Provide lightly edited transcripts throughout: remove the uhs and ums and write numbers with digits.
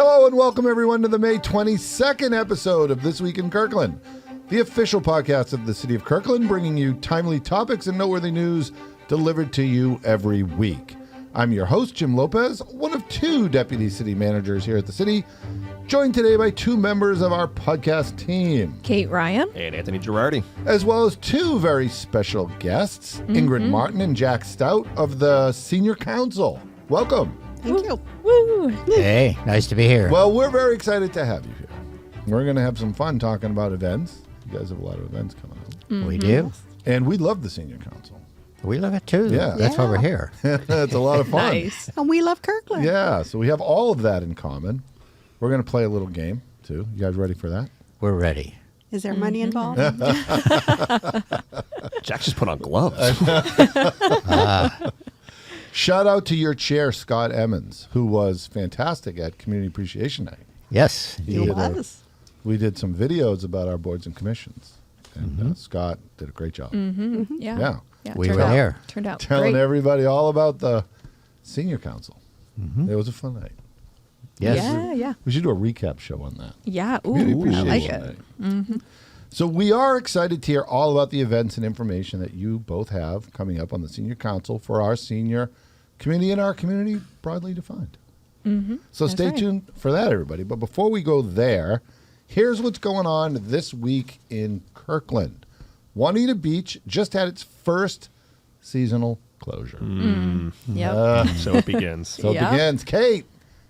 Hello and welcome everyone to the May 22nd episode of This Week in Kirkland, the official podcast of the City of Kirkland, bringing you timely topics and noteworthy news delivered to you every week. I'm your host, Jim Lopez, one of two deputy city managers here at the city, joined today by two members of our podcast team. Kate Ryan. And Anthony Girardi. As well as two very special guests, Ingrid Martin and Jack Staudt of the Senior Council. Welcome. Thank you. Woo! Hey, nice to be here. Well, we're very excited to have you here. We're going to have some fun talking about events. You guys have a lot of events coming up. We do. And we love the Senior Council. We love it too. Yeah. That's why we're here. It's a lot of fun. Nice. And we love Kirkland. Yeah, so we have all of that in common. We're going to play a little game, too. You guys ready for that? We're ready. Is there money involved? Jack just put on gloves. Shout out to your chair, Scott Emmons, who was fantastic at Community Appreciation Night. Yes. He was. We did some videos about our boards and commissions, and Scott did a great job. Yeah. Yeah. We turned were out- there. Turned out Telling great. everybody all about the Senior Council. It was a fun night. Yes. Yeah. We should do a recap show on that. Yeah. Community Ooh, I like Appreciation it. Night. So we are excited to hear all about the events and information that you both have coming up on the Senior Council for our senior community and our community broadly defined. So stay right. tuned for that, everybody. But before we go there, here's what's going on this week in Kirkland. Juanita Beach just had its first seasonal closure. Yep. So it begins. So Yep. it begins. Kate,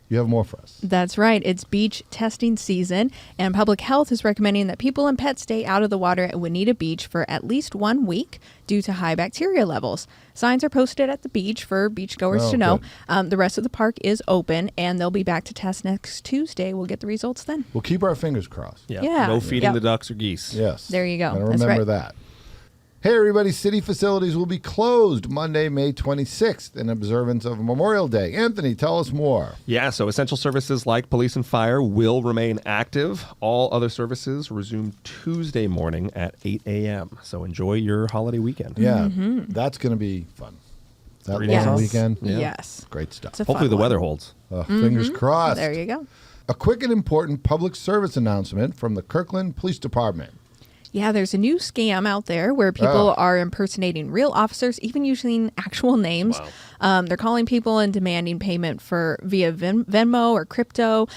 you have more for us. That's right. It's beach testing season, and public health is recommending that people and pets stay out of the water at Juanita Beach for at least 1 week due to high bacteria levels. Signs are posted at the beach for beachgoers Oh, to know. good. The rest of the park is open, and they'll be back to test next Tuesday. We'll get the results then. We'll keep our fingers crossed. Yeah. No feeding Yep. the ducks or geese. Yes. There you go. Gotta That's remember right. that. Hey, everybody. City facilities will be closed Monday, May 26th in observance of Memorial Day. Anthony, tell us more. Yeah, so essential services like police and fire will remain active. All other services resume Tuesday morning at 8 a.m. So enjoy your holiday weekend. Yeah, that's going to be fun. That 3 long days off. weekend, Yeah. Yes. great stuff. It's a Hopefully fun the weather one. holds. Fingers crossed. There you go. A quick and important public service announcement from the Kirkland Police Department. Yeah, there's a new scam out there where people Oh. are impersonating real officers, even using actual names. They're calling people and demanding payment for via Venmo or crypto,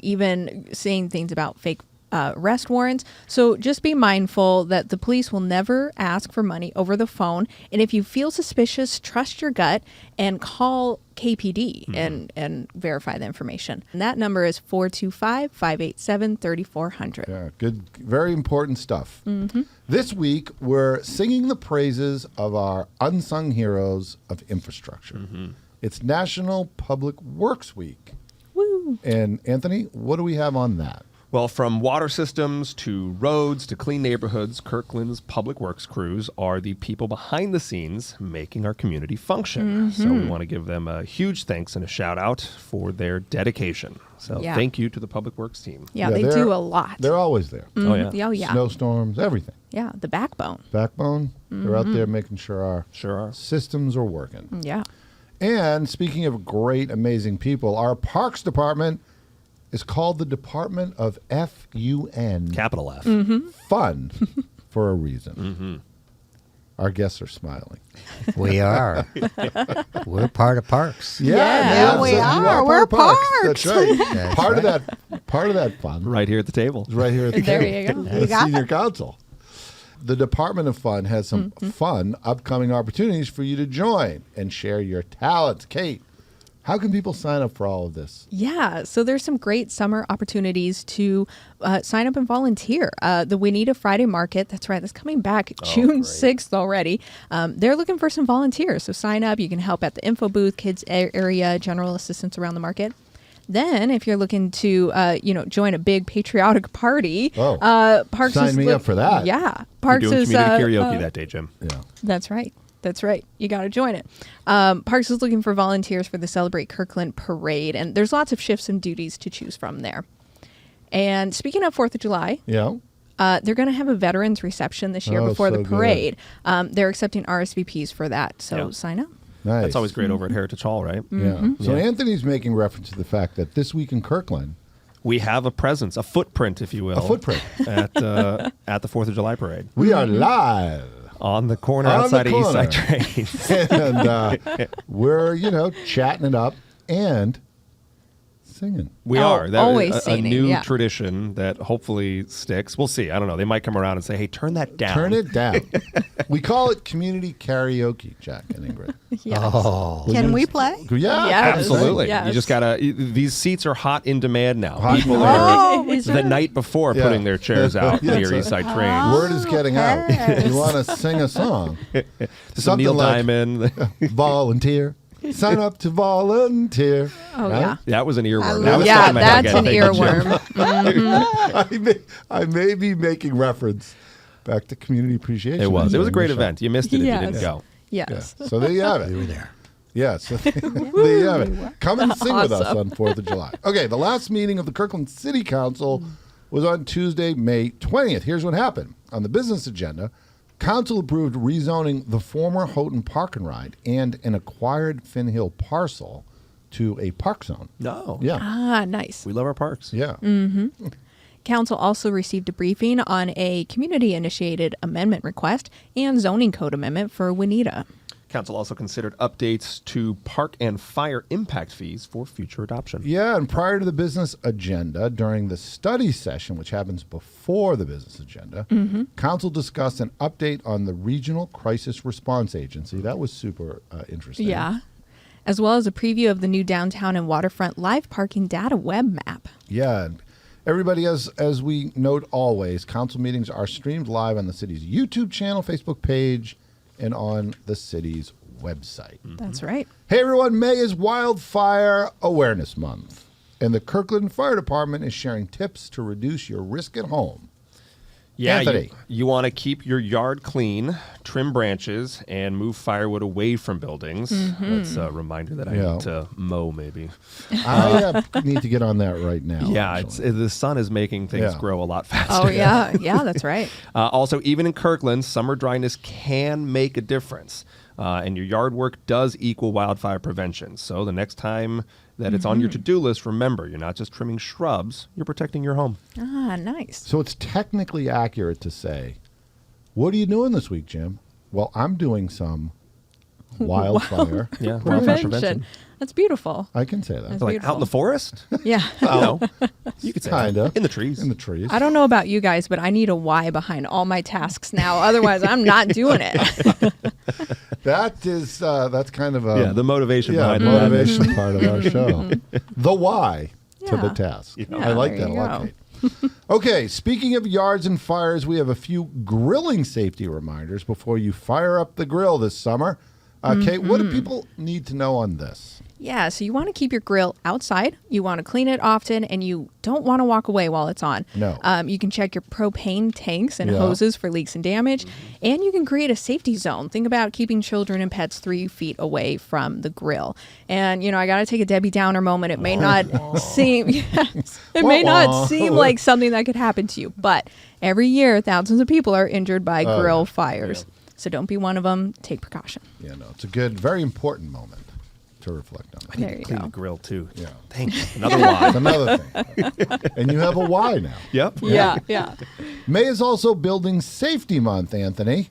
even saying things about fake arrest warrants. So just be mindful that the police will never ask for money over the phone. And if you feel suspicious, trust your gut and call KPD and verify the information. And that number is 425-587-3400. Yeah, good, very important stuff. This week, we're singing the praises of our unsung heroes of infrastructure. It's National Public Works Week. Woo! And Anthony, what do we have on that? Well, from water systems to roads to clean neighborhoods, Kirkland's public works crews are the people behind the scenes making our community function. So we want to give them a huge thanks and a shout out for their dedication. So Yeah. thank you to the public works team. Yeah, they they're- do a lot. They're always there. Oh, yeah. Oh, yeah. Snowstorms, everything. Yeah, the backbone. Backbone, they're out there making sure our Sure are. systems are working. Yeah. And speaking of great, amazing people, our Parks Department is called the Department of FUN. Capital F. Fun for a reason. Our guests are smiling. We are. We're part of parks. Yeah, we so you are. We're part of Parks. That's right. That's part of right. that fun Right here at the table. is right here at the There table. you go. The You got Senior Council. The Department of Fun has some fun upcoming opportunities for you to join and share your talents. Kate, how can people sign up for all of this? Yeah, so there's some great summer opportunities to sign up and volunteer. The Juanita Friday Market, that's right, that's coming back June 6th already. They're looking for some volunteers, so sign up. You can help at the info booth, kids area, general assistance around the market. Then, if you're looking to, join a big patriotic party, Parks Sign is me up for that. Yeah, We're Parks doing is community karaoke that day, Jim. Yeah. That's right. That's right. You got to join it. Parks is looking for volunteers for the Celebrate Kirkland Parade, and there's lots of shifts and duties to choose from there. And speaking of 4th of July, Yeah. they're going to have a veterans reception this year Oh, before so the good. parade. They're accepting RSVPs for that, so Yeah. sign up. Nice. That's always great over at Heritage Hall, right? Yeah. So Yeah. Anthony's making reference to the fact that this week in Kirkland, We have a presence, a footprint, if you will. a footprint. At the 4th of July parade. We are live. On the corner On the outside of corner. Eastside Train. And we're, chatting it up and singing. We Oh, are. That always is a singing, new yeah. tradition that hopefully sticks. We'll see. I don't know. They might come around and say, hey, turn that down. Turn it down. We call it community karaoke, Jack and Ingrid. Yes. Oh, Can we play? Yeah, Yes. Absolutely. Yes. You just got to, these seats are hot in demand now. Hot in People demand. are Oh, is the it? night before Yeah. putting their chairs out Yeah, near that's Eastside Train. Word is getting out. Okay. You want to sing a song? Some Neil like Diamond. volunteer. Sign up to volunteer. Oh, Right? yeah. That was an earworm. love That was Yeah, stuck in my head that's an again. Thank you, Jim. earworm. I may be making reference back to community appreciation. It was. It was a Night great show. event. You missed it if you Yes. didn't go. Yeah. Yes. So there you have we were it. there. Yeah. So there you have it. Come and sing with us Awesome. on 4th of July. Okay. The last meeting of the Kirkland City Council was on Tuesday, May 20th. Here's what happened. On the business agenda, Council approved rezoning the former Houghton Park and Ride and an acquired Finn Hill parcel to a park zone. No. Yeah. Ah, nice. We love our parks. Yeah. Council also received a briefing on a community-initiated amendment request and zoning code amendment for Juanita. Council also considered updates to park and fire impact fees for future adoption. Yeah, and prior to the business agenda, during the study session, which happens before the business agenda, Council discussed an update on the Regional Crisis Response Agency. That was super interesting. Yeah. As well as a preview of the new downtown and waterfront live parking data web map. Yeah, and everybody, as we note always, council meetings are streamed live on the city's YouTube channel, Facebook page, and on the city's website. That's right. Hey everyone, May is Wildfire Awareness Month, and the Kirkland Fire Department is sharing tips to reduce your risk at home. Yeah, Anthony. you want to keep your yard clean, trim branches, and move firewood away from buildings. That's a reminder that I Yeah. need to mow, maybe. I need to get on that right now. Yeah, actually. the sun is making things Yeah. grow a lot faster. Oh, yeah. Yeah, that's right. Also, even in Kirkland, summer dryness can make a difference. And your yard work does equal wildfire prevention. So the next time that it's on your to-do list, remember, you're not just trimming shrubs, you're protecting your home. Ah, nice. So it's technically accurate to say, what are you doing this week, Jim? Well, I'm doing some wildfire. Yeah, wildfire Prevention. prevention. That's beautiful. I can say that. That's So, like beautiful. out in the forest? Yeah. No, you could say that. Kinda. In the trees. In the trees. I don't know about you guys, but I need a why behind all my tasks now. Otherwise, I'm not doing it. That is, that's kind of a Yeah, the motivation behind the motivation part of our show. The why to the Yeah. task. Yeah, I like there that a you lot, go. Kate. Okay, speaking of yards and fires, we have a few grilling safety reminders before you fire up the grill this summer. Kate, what do people need to know on this? Yeah, so you want to keep your grill outside. You want to clean it often, and you don't want to walk away while it's on. No. You can check your propane tanks and Yeah. hoses for leaks and damage, and you can create a safety zone. Think about keeping children and pets 3 feet away from the grill. And I got to take a Debbie Downer moment. It may not seem, yes, it may not seem like something that could happen to you, but every year thousands of people are injured by grill fires. So don't be one of them. Take precaution. Yeah, no, it's a good, very important moment to reflect on. I need There to you clean go. the grill, too. Yeah. Thanks. Another That's why. another thing. And you have a why now. Yep. Yeah. May is also Building Safety Month, Anthony.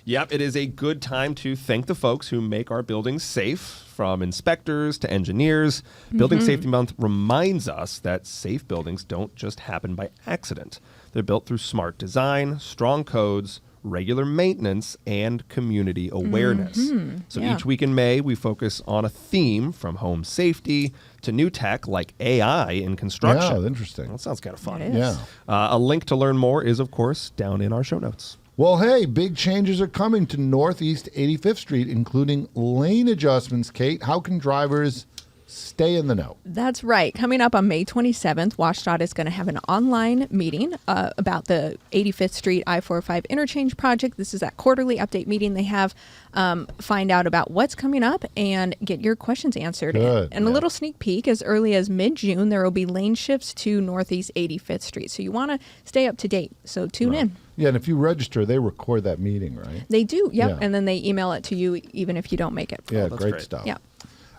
Yep, it is a good time to thank the folks who make our buildings safe, from inspectors to engineers. Building Safety Month reminds us that safe buildings don't just happen by accident. They're built through smart design, strong codes, regular maintenance, and community awareness. So Yeah. each week in May, we focus on a theme from home safety to new tech like AI in construction. Yeah, interesting. That sounds kind of fun. It is. Yeah. A link to learn more is, of course, down in our show notes. Well, hey, big changes are coming to Northeast 85th Street, including lane adjustments. Kate, how can drivers stay in the know. That's right. Coming up on May 27th, WSDOT is going to have an online meeting about the 85th Street I405 interchange project. This is that quarterly update meeting they have. Find out about what's coming up and get your questions answered. Good. And a little sneak peek, as early as mid-June, there will be lane shifts to Northeast 85th Street. So you want to stay up to date. So tune in. Yeah, and if you register, they record that meeting, right? They do, yep. Yeah. And then they email it to you even if you don't make it. Yeah, that's great great. stuff. Yeah.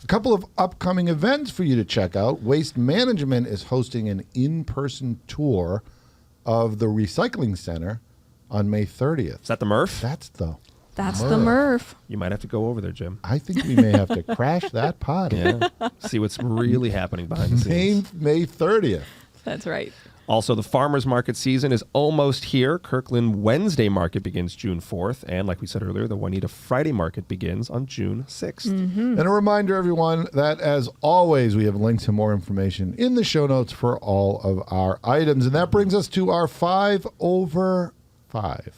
A couple of upcoming events for you to check out. Waste Management is hosting an in-person tour of the recycling center on May 30th. Is that the MRF? That's the MRF. You might have to go over there, Jim. I think we may have to crash that pod. Yeah. See what's really happening behind the scenes. May 30th. That's right. Also, the farmers market season is almost here. Kirkland Wednesday market begins June 4th. And like we said earlier, the Juanita Friday market begins on June 6th. And a reminder, everyone, that as always, we have links and more information in the show notes for all of our items. And that brings us to our 5 over 5.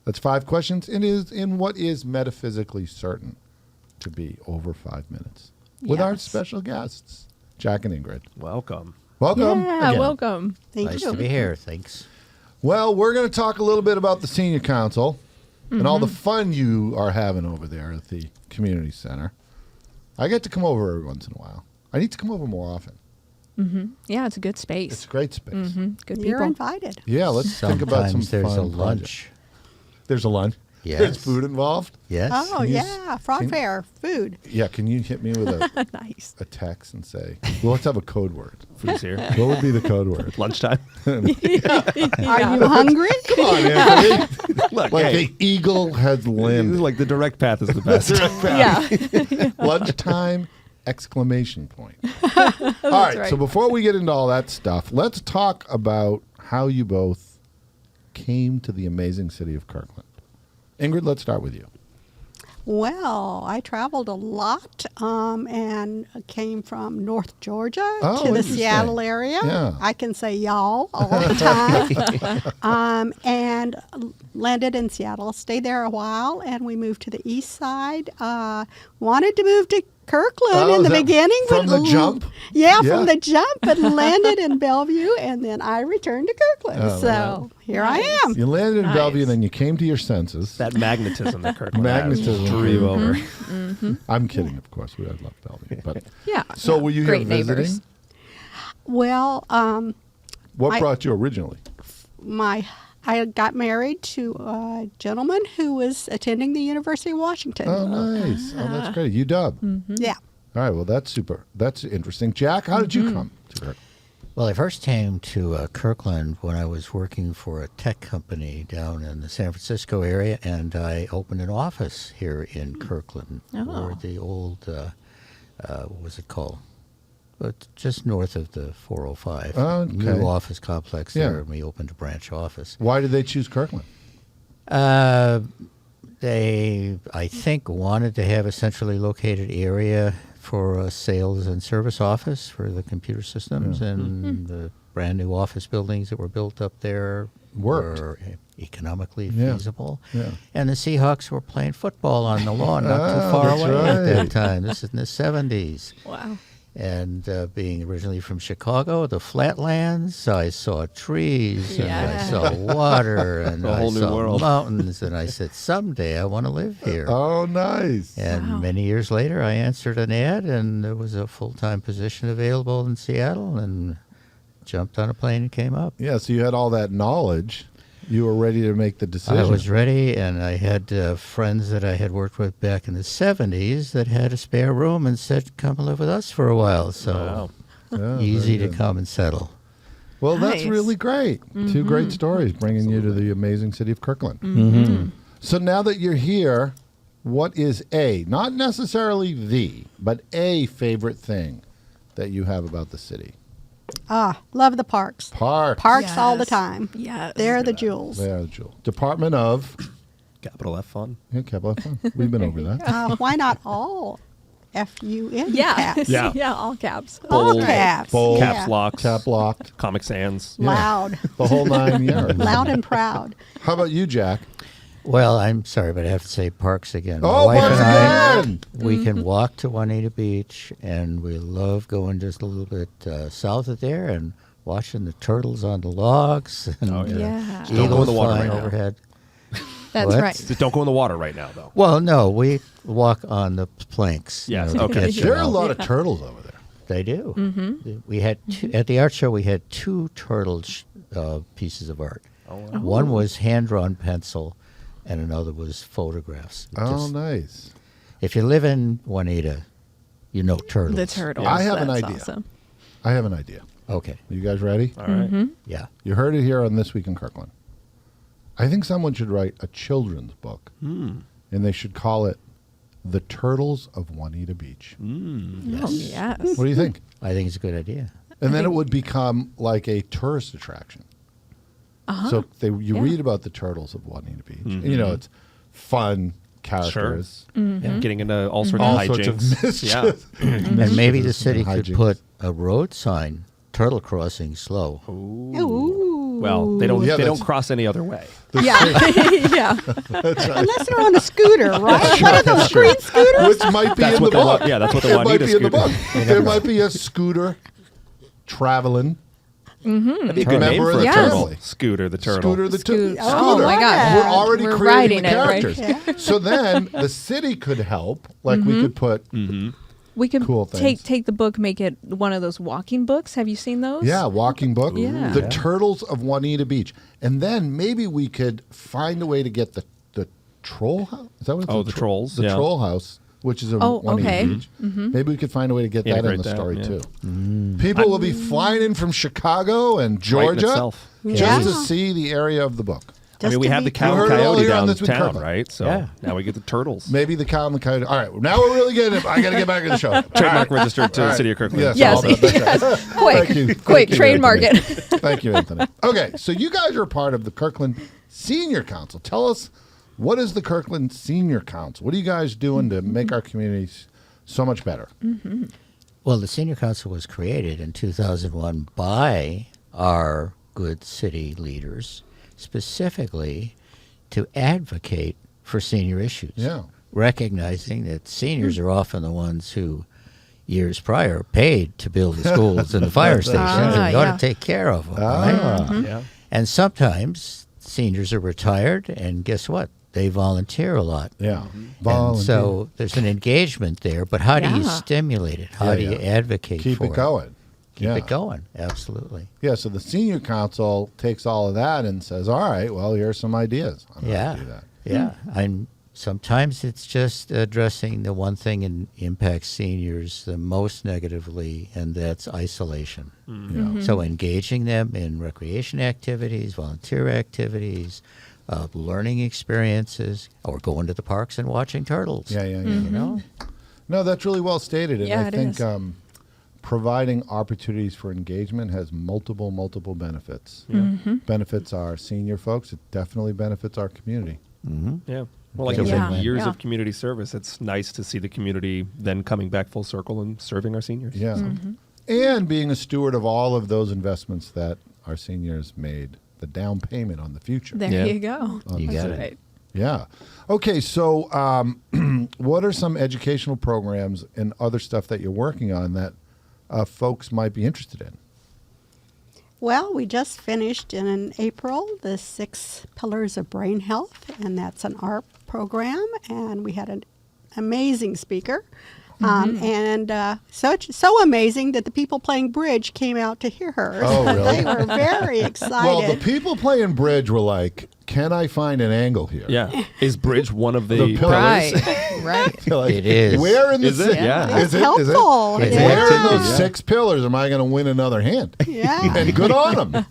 That's 5 questions. It is in what is metaphysically certain to be over 5 minutes. With our Yes. special guests, Jack and Ingrid. Welcome. Welcome. Yeah, again. welcome. Thank Nice you. to be here. Thanks. Well, we're going to talk a little bit about the Senior Council and all the fun you are having over there at the community center. I get to come over every once in a while. I need to come over more often. Yeah, it's a good space. It's a great space. Good You're people. invited. Yeah, let's think about some Sometimes there's fun a lunch. projects. There's a lunch. Yes. There's food involved. Yes. Oh, Can you yeah. Frog can- fair, food. Yeah, can you hit me with Nice. a text and say, well, let's have a code word. Food's here. What would be the code word? Lunchtime. Are you hungry? Come on, Anthony. Look, Like hey, the eagle has landed. like the direct path is the best. Yeah. Lunchtime, exclamation point. All right, right. so before we get into all that stuff, let's talk about how you both came to the amazing city of Kirkland. Ingrid, let's start with you. Well, I traveled a lot and came from North Georgia Oh, to the interesting. Seattle area. Yeah. I can say y'all all the time. And landed in Seattle, stayed there a while, and we moved to the east side. Wanted to move to Kirkland Oh, in the is that beginning. from but the jump? Yeah, Yeah. from the jump, but landed in Bellevue, and then I returned to Kirkland. Oh, so wow. here I am. You landed in Nice. Bellevue, then you came to your senses. That magnetism that Kirkland Magnetism. has. Drew you over. I'm kidding, of course. I love Bellevue. But Yeah. so yeah. were you here Great visiting? neighbors. Well, What I- brought you originally? I got married to a gentleman who was attending the University of Washington. Oh, nice. Oh, that's great. UW. Yeah. All right. Well, that's super. That's interesting. Jack, how did you come to Kirkland? Well, I first came to Kirkland when I was working for a tech company down in the San Francisco area, and I opened an office here in Kirkland, or the old, what was it called? But just north of the 405. Oh, okay. New office complex Yeah. there, and we opened a branch office. Why did they choose Kirkland? They, I think, wanted to have a centrally located area for a sales and service office for the computer systems, and the brand new office buildings that were built up there Worked. were economically Yeah. feasible. Yeah. And the Seahawks were playing football on the lawn not too Ah, far that's away at right. that time. This is in the 70s. Wow. And being originally from Chicago, the flatlands, I saw trees, and I Yeah. saw water, and A I whole new saw world. mountains, and I said, someday I want to live here. Oh, nice. And many years later, I answered an ad, and there was a full-time position available in Seattle, and jumped on a plane and came up. Yeah. So you had all that knowledge. You were ready to make the decision. I was ready, and I had friends that I had worked with back in the 70s that had a spare room and said, come live with us for a while. So Wow. Yeah, easy very to good. come and settle. Well, that's Nice. really great. 2 great stories bringing you to the amazing city of Kirkland. So now that you're here, what is not necessarily but a favorite thing that you have about the city? Love the parks. Parks. Parks all the Yes. time. Yes. They're the jewels. They are the jewel. Department of Capital F fun. Capital Fun. We've been over that. Why not all F-U-N Yeah. caps? Yeah. Yeah, all caps. All Bold. caps. Bold. Yeah. Caps locked. Cap locked. Comic Sans. Yeah. Loud. The whole 9 yards. Loud and proud. How about you, Jack? Well, I'm sorry, but I have to say parks again. Oh, My wife parks and I, again! we can walk to Juanita Beach, and we love going just a little bit south of there and watching the turtles on the logs and Oh, Yeah. Don't go in eagles the water flying right now. overhead. That's What? right. Just don't go in the water right now, though. Well, no, we walk on the planks. Yes, to okay. get There are a out. lot of turtles over there. They do. We had at the art show. We had two turtle pieces of art. Oh, wow. One was hand-drawn pencil, and another was photographs. Oh, Just- nice. if you live in Juanita, you know turtles. The turtles. I have an That's idea. Awesome. I have an idea. Okay. You guys ready? All right. Yeah. You heard it here on This Week in Kirkland. I think someone should write a children's book, and they should call it The Turtles of Juanita Beach. Oh, yes. What do you think? I think it's a good idea. And then it would become like a tourist attraction. So you Yeah. read about the turtles of Juanita Beach. You know, it's fun characters. Getting into all sorts All of sorts of hijinks. mischief. And maybe the Mischievous city and could hijinks. put a road sign, turtle crossing slow. Ooh. Well, they don't. Yeah, they don't that's- cross any other way. Yeah. yeah. Unless they're on a scooter, right? One of those green scooters. Which might be That's in what the the book. Wa- yeah, that's what the It might Juanita be in the book. scooter- There might be a scooter traveling. That'd be a good Member name of for the a Yes. turtle. Scooter the turtle. Scooter the Scoot. Scooter. Oh, my God. We're already We're creating the writing it, right? characters. So then the city could help. Like we could put, We could Cool things. take the book, make it one of those walking books. Have you seen those? yeah, walking book. Yeah. The Turtles of Juanita Beach. And then maybe we could find a way to get the troll house. Is that what it's Oh, the trolls, The yeah. troll house, which is a Oh, Juanita okay. Beach. Maybe we could find a way to get that in Integrate the that, story yeah. too. People will be flying in from Chicago and Georgia itself. just Yeah. to see the area of the book. I mean, Just we to have be the cow You and heard it all coyote here on This Week downtown, Kirkland. right? So Yeah. now we get the turtles. Maybe the cow and the coyote. All right, now we're really getting it. I got to get back in the show. Trademark registered to the city of Kirkland. Yes. Yes. all that. That's right. yes. Quick. Thank you. Quick. Thank you, Trademark Anthony. it. Thank you, Anthony. Okay, so you guys are part of the Kirkland Senior Council. Tell us, what is the Kirkland Senior Council? What are you guys doing to make our communities so much better? Well, the Senior Council was created in 2001 by our good city leaders, specifically to advocate for senior issues. Yeah. Recognizing that seniors are often the ones who, years prior, paid to build the schools and the fire stations, and you ought yeah. to take care of them. Right? Yeah. And sometimes seniors are retired, and guess what? They volunteer a lot. Yeah. And so there's an engagement there, but how do you Yeah. stimulate it? How Yeah, do you yeah. advocate keep for it going. Keep yeah. it going, absolutely. Yeah, so the Senior Council takes all of that and says, all right, well, here's some ideas on how Yeah, to do that. yeah. And sometimes it's just addressing the one thing that impacts seniors the most negatively, and that's isolation. Yeah. So engaging them in recreation activities, volunteer activities, learning experiences, or going to the parks and watching turtles. Yeah, yeah, yeah. You know? No, that's really well stated. And Yeah, I it think is. providing opportunities for engagement has multiple benefits. Benefits our senior folks. It definitely benefits our community. Yeah. Well, like Yeah. you said, Yeah. years Yeah. of community service. It's nice to see the community then coming back full circle and serving our seniors. Yeah. And being a steward of all of those investments that our seniors made, the down payment on the future. There Yeah. you go. You That's got it. right. Yeah. Okay, so what are some educational programs and other stuff that you're working on that folks might be interested in? Well, we just finished in April the 6 Pillars of Brain Health, and that's an art program, and we had an amazing speaker. And so amazing that the people playing bridge came out to hear her. Oh, really? They were very excited. Well, the people playing bridge were like, can I find an angle here? Yeah. Is bridge one of the, The pillars. Right. right. They're like, It is. Where in the Is it? six? Yeah. That's Is it? helpful. It's Yeah. Where in those Yeah. 6 pillars am I going to win another hand? Yeah. And good on them.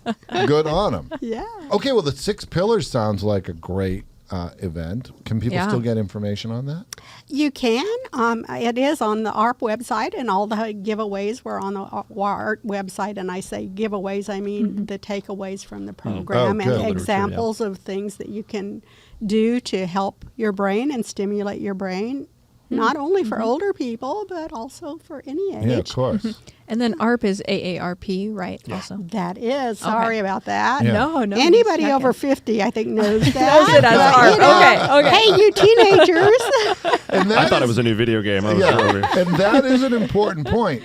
Good on them. Yeah. Okay, well, the 6 pillars sounds like a great event. Can people Yeah. still get information on that? You can. It is on the ARP website, and all the giveaways were on the ARP website. And I say giveaways, I mean the takeaways from the program Oh, good. and Literature, examples of things that you can do to help your brain and stimulate your brain. not only for older people, but also for any age. Yeah, of course. And then ARP is AARP, right? Also. That is. Sorry about that. Yeah. No, Anybody just over checking. 50, I think, knows that. Knows it as But, ARP. you know, Okay. Hey, you teenagers. And that I thought it is- was a new video game. I was Yeah, over. and that is an important point.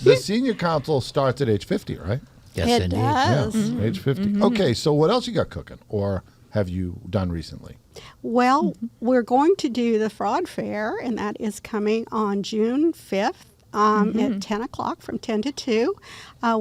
The senior council starts at age 50, right? Yes, It indeed. does. Yeah, age 50. Okay, so what else you got cooking, or have you done recently? Well, we're going to do the fraud fair, and that is coming on June 5th. At 10 o'clock from 10 to 2.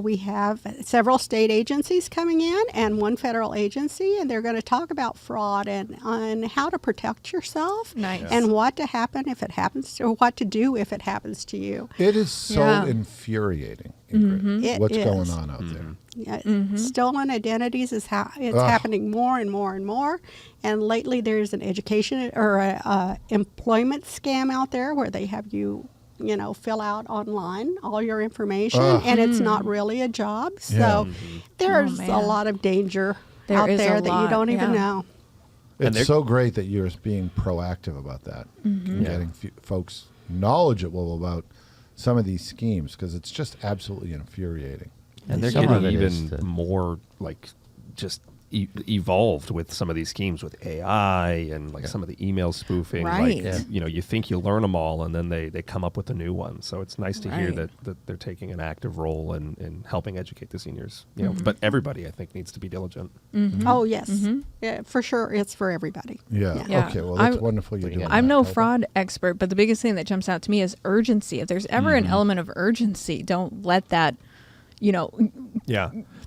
We have several state agencies coming in and one federal agency, and they're going to talk about fraud and how to protect yourself Nice. and what to happen if it happens, or what to do if it happens to you. It is so Yeah. infuriating, Ingrid, It what's is. going on out there. Yeah, Stolen identities is it's happening more and more and more. And lately, there's an education or a employment scam out there where they have you fill out online all your information, and it's not really a job. So there's man. a lot of danger There out is a there that you lot, don't even yeah. know. And It's they're- so great that you're being proactive about that and getting folks knowledgeable about some of these schemes, because it's just absolutely infuriating. And they're Some of getting it is even the- more like just evolved with some of these schemes with AI and like some of the email spoofing. Right. Like, you think you learn them all, and then they come up with a new one. So it's nice to hear Right. that they're taking an active role in helping educate the seniors. But everybody, I think, needs to be diligent. Oh, yes. Yeah, for sure. It's for everybody. Yeah. Yeah. Okay. Well, that's I'm- wonderful you're doing. I'm that, no Toby. fraud expert, but the biggest thing that jumps out to me is urgency. If there's ever an element of urgency, don't let that, Yeah.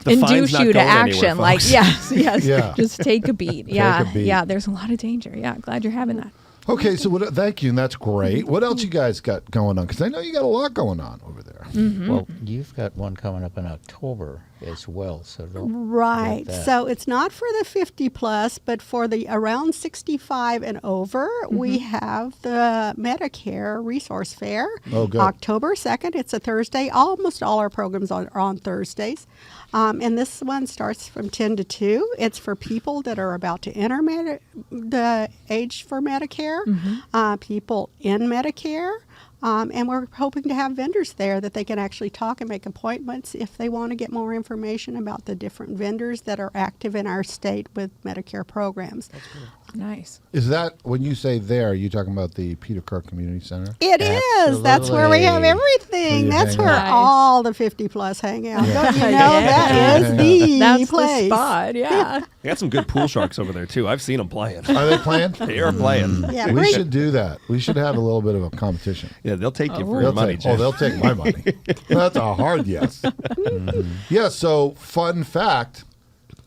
The fine's induce not you to going anywhere, action. Like, folks. yes, Yeah. just take a beat. Yeah, a beat. yeah. There's a lot of danger. Yeah, glad you're having that. Okay, so thank you, and that's great. What else you guys got going on? Because I know you got a lot going on over there. Well, you've got one coming up in October as well, so don't Right. forget that. So it's not for the 50 plus, but for the around 65 and over, we have the Medicare Resource Fair. Oh, good. October 2nd. It's a Thursday. Almost all our programs are on Thursdays. And this one starts from 10 to 2. It's for people that are about to enter the age for Medicare, people in Medicare. And we're hoping to have vendors there that they can actually talk and make appointments if they want to get more information about the different vendors that are active in our state with Medicare programs. Nice. Is that, when you say there, are you talking about the Peter Kirk Community Center? It is. That's where we have Absolutely. everything. you That's hang where out. Nice. all the 50 plus hang out. Don't you know? Yeah. That is the That's place. the spot. Yeah. They got some good pool sharks over there, too. I've seen them playing. Are they playing? They are playing. Yeah, We bring- should do that. We should have a little bit of a competition. Yeah, they'll take you for They'll your money, take, Jim. they'll take my money. That's a hard yes. Yeah, so fun fact,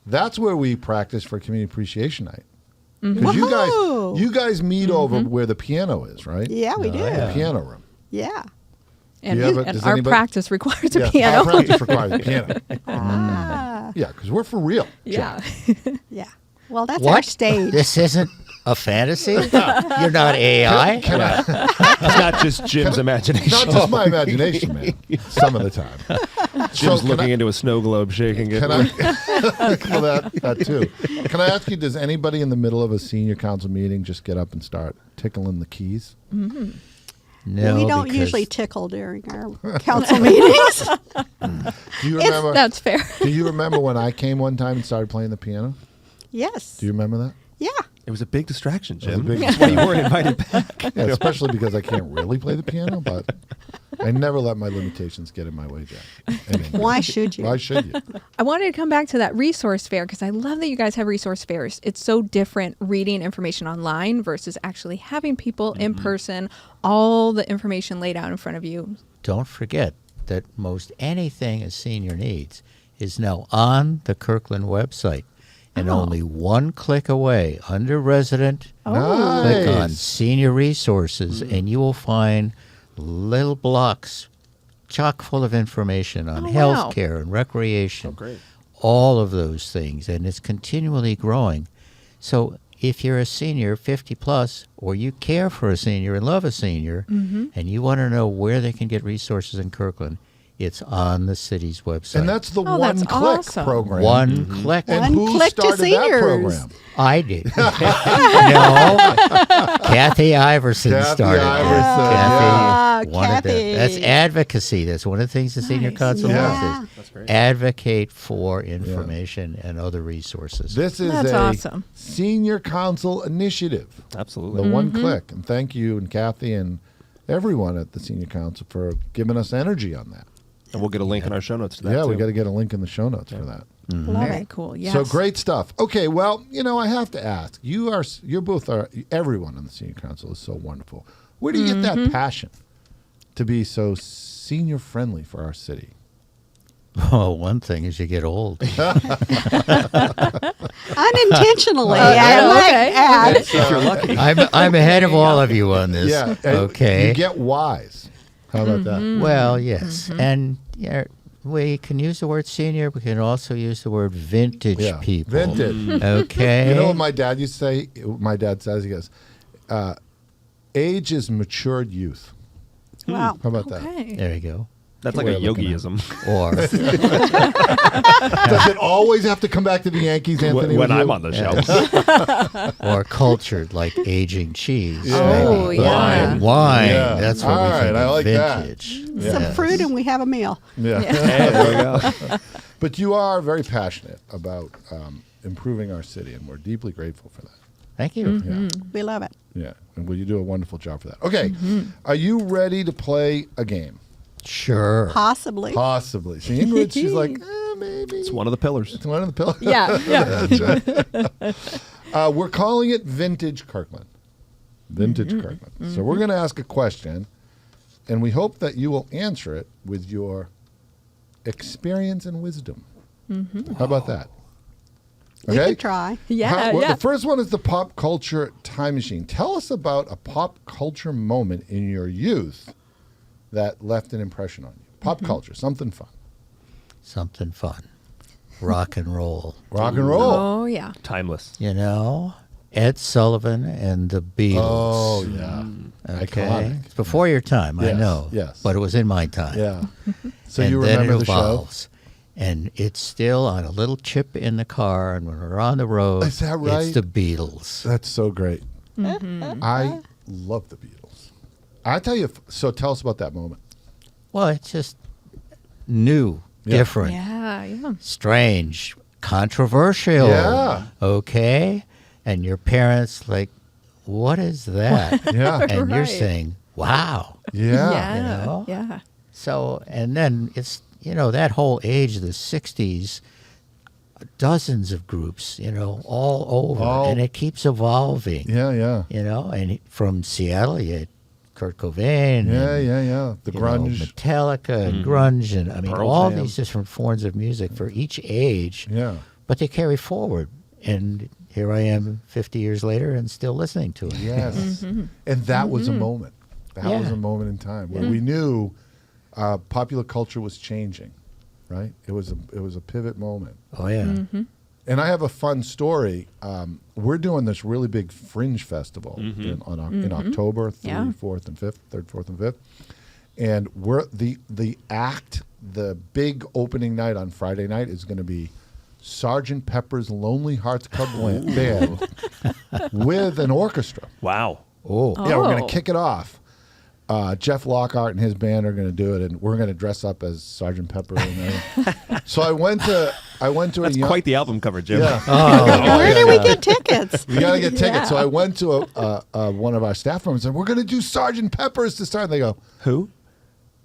that's where we practice for Community Appreciation Night. Because Whoa. you guys meet over where the piano is, right? Yeah, we do. The piano room. Yeah. And, Do you have and does our anybody- practice requires a Yeah, piano. our practice requires a piano. Ah. Yeah, because we're for real. Yeah. Yeah. Well, that's our What? stage. This isn't a fantasy? You're not AI? Can I, It's not just Jim's imagination. not just my imagination, man. Some of the time. Jim's can looking I- into a snow globe, shaking it. Can I? Well, that too. Can I ask you? Does anybody in the middle of a senior council meeting just get up and start tickling the keys? No, we don't because usually tickle during our council meetings. Do you remember? That's fair. Do you remember when I came one time and started playing the piano? Yes. Do you remember that? Yeah. It was a big distraction, was a Jim. big That's why you weren't invited back. Yeah, especially because I can't really play the piano, but I never let my limitations get in my way, Jack. Anyway. Why should you? Why should you? I wanted to come back to that resource fair because I love that you guys have resource fairs. It's so different reading information online versus actually having people in person, all the information laid out in front of you. don't forget that most anything a senior needs is now on the Kirkland website. And only one click away under resident, click on Nice. senior resources, and you will find little blocks chock full of information on Oh, wow. health care and recreation. great. All of those things, and it's continually growing. So if you're a senior 50 plus, or you care for a senior and love a senior, and you want to know where they can get resources in Kirkland, It's on the city's website. And that's the Oh, One that's Click awesome. program. one click. And One who click to started that seniors. program? I did. No, Kathy Iverson Kathy started. Iverson, Kathy, yeah. one of the- Kathy. that's advocacy. That's one of the things the Senior Nice. Council Yeah. does. That's Is great. advocate for information and other resources. This is That's a awesome. Senior Council initiative. Absolutely. The One Click. And thank you and Kathy and everyone at the Senior Council for giving us energy on that. And we'll get a link in our show notes to that. Yeah, we too. got to get a link in the show notes for that. Love Very it. cool. Yes. So great stuff. Okay, well, I have to ask. You're both everyone on the Senior Council is so wonderful. Where do you get that passion to be so senior friendly for our city? Oh, one thing is you get old. Unintentionally, Oh, I yeah, might okay. add. If you're lucky. I'm ahead of all of you on this. Yeah. and Okay. You get wise. How about that? Well, yes. And we can use the word senior. We can also use the word vintage Yeah. people. Vintage. Okay. You know what my dad used to say? My dad says, he goes, age is matured youth. Wow. How about that? Okay. There you go. That's Way like a of looking at yogiism. Or Does it always have to come back to the Yankees, Anthony? when with I'm you? on the show. or cultured, like aging cheese. Oh, maybe. yeah. Wine. Yeah. That's what All we right, think I of like that. vintage. Some Yes. fruit and we have a meal. Yeah. Hey, there we go. But you are very passionate about improving our city, and we're deeply grateful for that. Thank you. Yeah. We love it. Yeah. And well, you do a wonderful job for that. Okay. Are you ready to play a game? Sure. Possibly. Possibly. See, Ingrid, she's like, maybe. It's one of the pillars. It's one of the pillars. Yeah. Yeah. That's right. We're calling it Vintage Kirkland. Vintage Kirkland. So we're going to ask a question, and we hope that you will answer it with your experience and wisdom. How about that? We can try. Yeah. Well, Yeah. the first one is the pop culture time machine. Tell us about a pop culture moment in your youth that left an impression on you. Pop culture, something fun. Something fun. Rock and roll. Rock and roll. Oh yeah. Timeless. You know, Ed Sullivan and the Beatles. Oh, yeah. Okay. Iconic. It's before your time, I Yes, know. yes. But it was in my time. Yeah. So and you then remember it the show? evolves. And it's still on a little chip in the car, and when we're on the road, Is that right? it's the Beatles. That's so great. I love the Beatles. I tell you, so tell us about that moment. Well, it's just new, Yeah. different, Yeah. Yeah. strange, controversial. Yeah. Okay? And your parents, like, what is that? Yeah. And you're Right. saying, wow. Yeah. Yeah. You know? Yeah. So, and then it's, that whole age of the 60s, dozens of groups, all over. All- and it keeps evolving. Yeah, yeah. And from Seattle, you had Kurt Cobain. Yeah, and, yeah. The grunge. Metallica and grunge and, Pearl all Jam. these different forms of music for each age. Yeah. But they carry forward. And here I am 50 years later and still listening to it. Yes. And that was a moment. That was Yeah. a moment in time where we knew popular culture was changing, right? It was a pivot moment. Oh, yeah. And I have a fun story. We're doing this really big Fringe Festival in October, 3rd, Yeah. 4th, and 5th, 3rd, 4th, and 5th. And we're the big opening night on Friday night is going to be Sgt. Pepper's Lonely Hearts Club Band with an orchestra. Wow. Oh, Yeah, we're going Oh. to kick it off. Jeff Lockhart and his band are going to do it, and we're going to dress up as Sgt. Pepper. So I went to That's a young, quite the album cover, Jim. yeah. Where do we get tickets? You got to get tickets. Yeah. So I went to one of our staff members and said, "We're going to do Sgt. Pepper's to start." And they go, Who?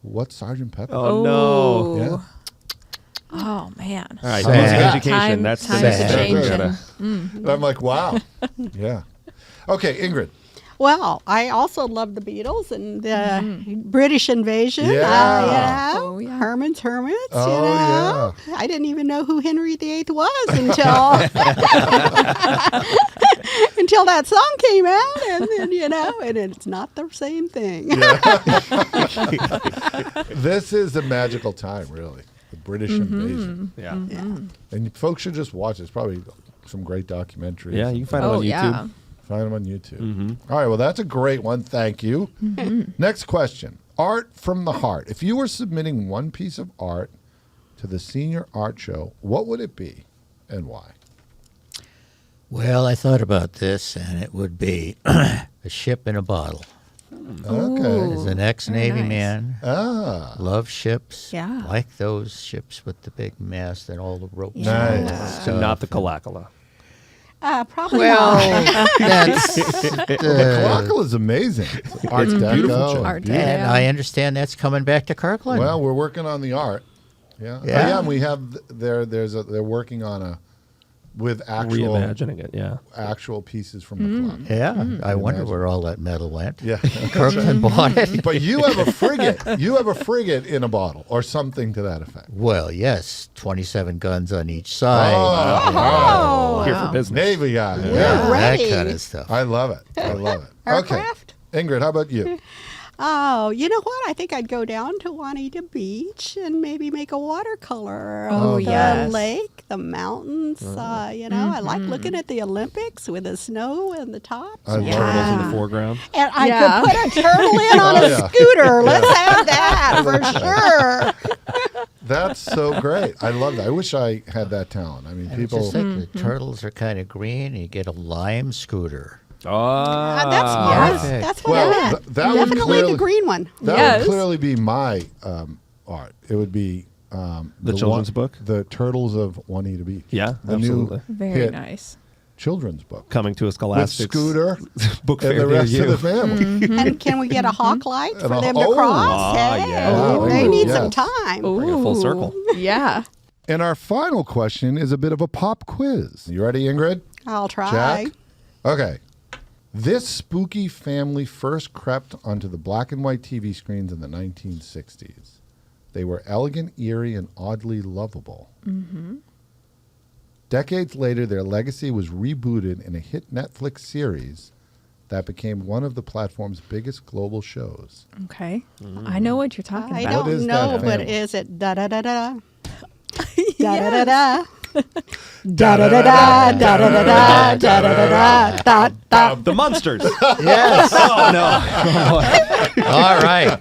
"What's Sgt. Pepper?" Oh, no. Yeah. Oh man. All right. Sad. Music education. Time- That's times the are next step. We changing. gotta- And I'm like, "Wow, yeah." Okay, Ingrid. Well, I also love the Beatles and the British invasion. Yeah. Oh, yeah. Herman's Hermits. Oh, I didn't even know who Henry VIII was until until that song came out, and then and it's not the same thing. This is a magical time, really. The British invasion, Yeah. and folks should just watch. There's probably some great documentaries. Yeah, you can find it Oh on YouTube. yeah. Find them on YouTube. All right, well, that's a great one. Thank you. Next question. Art from the heart. If you were submitting one piece of art to the senior art show, what would it be and why? Well, I thought about this, and it would be a ship in a bottle. Okay. As an ex-Navy nice. man, love ships. Yeah. Like those ships with the big mast and all the ropes. Yeah. and all that Nice. stuff. And not the Kalakala. Probably Well, not. that's The Kalakala is amazing. Art Beautiful Deco. show. Art Beautiful. and Yeah. I understand that's coming back to Kirkland. Well, we're working on the art. Yeah. Yeah. Oh, yeah, and we have they're working on with Reimagining it, yeah. actual pieces from the clock. yeah, I wonder Imagine. where all that metal went. Yeah. Kirkland bought it. But you have a frigate. You have a frigate in a bottle or something to that effect. Well, yes, 27 guns on each side. Oh, Here for business. Navy guy. We're Yeah. ready. That kind of stuff. I love it. I love it. Okay. Aircraft? Ingrid, how about you? Oh, you know what? I think I'd go down to Juanita Beach and maybe make a watercolor Oh, of the yes. lake, the mountains. I like looking at the Olympics with the snow and the tops. I love Turtles in it. the foreground. And I Yeah. could put a turtle in on Oh, a yeah. scooter. Let's have that for sure. That's so great. I love that. I wish I had that talent. I mean, And people. just like the turtles are kind of green, you get a lime scooter. That's what Well, I meant. that would Definitely clearly- the green one. That Yes. would clearly be my art. It would be The children's book? The Turtles of Juanita Beach. Yeah, the absolutely. new Very hit nice. children's book Coming to a with Scholastic Scooter book and fair the near rest you. of the family. And can we get a hawk light for And a- them to oh. cross? Ah, Hey, yeah. they Ooh, need yes. some time. Bring it full circle. Yeah. And our final question is a bit of a pop quiz. You ready, Ingrid? I'll try. Jack? Okay. This spooky family first crept onto the black and white TV screens in the 1960s. They were elegant, eerie, and oddly lovable. Mm-hmm. Decades later, their legacy was rebooted in a hit Netflix series that became one of the platform's biggest global shows. Okay. I know what you're talking I about. What is don't know, that but family? is it da da da da? Da Yes. da da da. Da da da da da da da da da da da da. The Munsters. Yes. Oh, no. All right.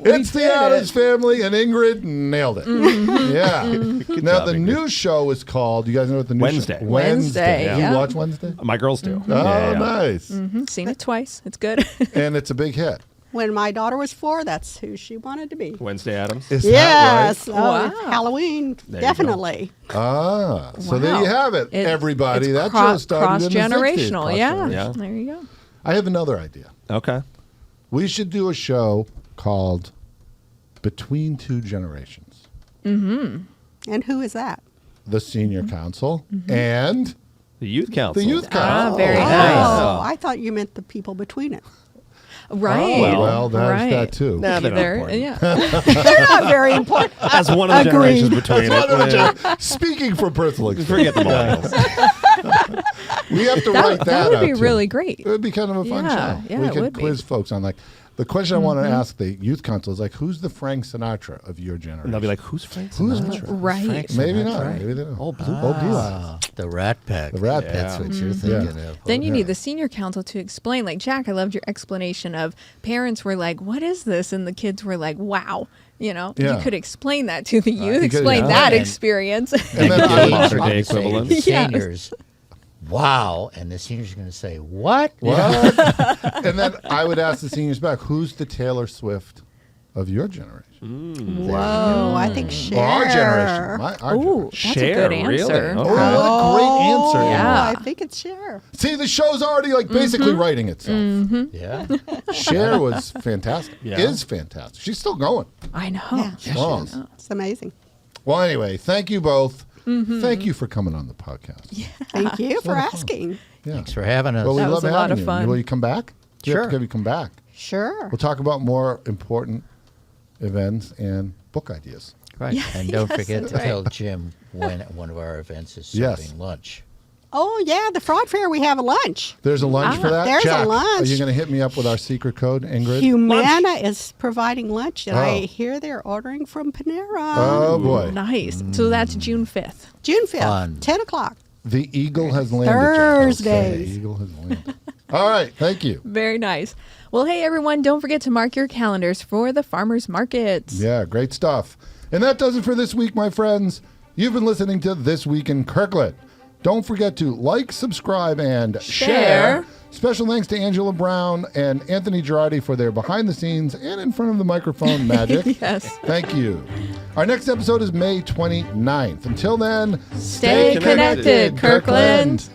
It's the Addams Family, and Ingrid nailed it. Yeah. Now, job, the Ingrid. new show is called, you guys know what the new Wednesday. show Wednesday, You yeah. watch Wednesday? My girls do. Oh, nice. Seen it twice. It's good. And it's a big hit. When my daughter was 4, that's who she wanted to be. Wednesday Addams. Is Yes. that Wow. Oh, Halloween, There you go. definitely. right? Ah, so there Wow. you have it, everybody. It's That show started in the 60s. cross-generational. Yeah. Cross-generational. Yeah. There you go. I have another idea. Okay. We should do a show called Between Two Generations. And who is that? The Senior Council and The Youth Council. the Youth Council. Very Oh, nice. I thought you meant the people between it. Right. Oh, well, there's right. that too. Nah, they're not There- important. yeah. They're not very important. As one of the Agreed. generations between it. Speaking from personal experience, Forget the millennials. we have to write That would out be too. really great. It would be kind of a fun Yeah, show. yeah, we it could would be. quiz folks on like the question I want to ask the youth council is like, who's the Frank Sinatra of your generation? And they'll be like, who's Frank Who's Sinatra? Right. Frank maybe Sinatra. not. Maybe they don't. Oh, Blue Ah, the Rat Pack. The Rat That's Pack. what you're thinking of. Then you Yeah. need the senior council to explain. Like, Jack, I loved your explanation of parents were like, what is this? And the kids were like, wow. You know, Yeah. you could explain that to the youth, you could, explain yeah. that And- experience. And then Yeah, I, modern day Say to equivalent. the Yes. seniors, wow. And the seniors are going to say, what? what? And then I would ask the seniors back, who's the Taylor Swift of your generation? Whoa, I think Cher. Or our generation. Our Ooh, generation. that's Cher, a good answer. really? Oh, Okay. what a great answer. Yeah. I think it's Cher. See, the show's already like basically writing itself. Yeah. Cher was fantastic. Yeah. Is fantastic. She's still going. I know. Yeah. Strong. It's amazing. Well, anyway, thank you both. Thank you for coming on the podcast. Thank you for asking. Yeah. Thanks for having us. Well, we That love was a lot having of you. fun. Will you come back? We have to Sure. have you come back. Sure. We'll talk about more important events and book ideas. Right. Yeah, And don't yes, forget that's to right. tell Jim when at one of our events is Yes. serving lunch. Oh, yeah, the fraud fair, we have a lunch. There's a lunch for that? There's a Jack, lunch. Are you going to hit me up with our secret code, Ingrid? Humana is providing lunch, and Oh. I hear they're ordering from Panera. Oh, boy. Nice. So that's June 5th. June 5th, Fun. 10 o'clock. The eagle has landed. Jack. Thursdays. Okay, the eagle has landed. All right. Thank you. Very nice. Well, hey, everyone, don't forget to mark your calendars for the farmers markets. Yeah, great stuff. And that does it for this week, my friends. You've been listening to This Week in Kirkland. Don't forget to like, subscribe, and share. Special thanks to Angela Brown and Anthony Girardi for their behind-the-scenes and in front of the microphone magic. Yes. Thank you. Our next episode is May 29th. Until then, Stay connected, Kirkland.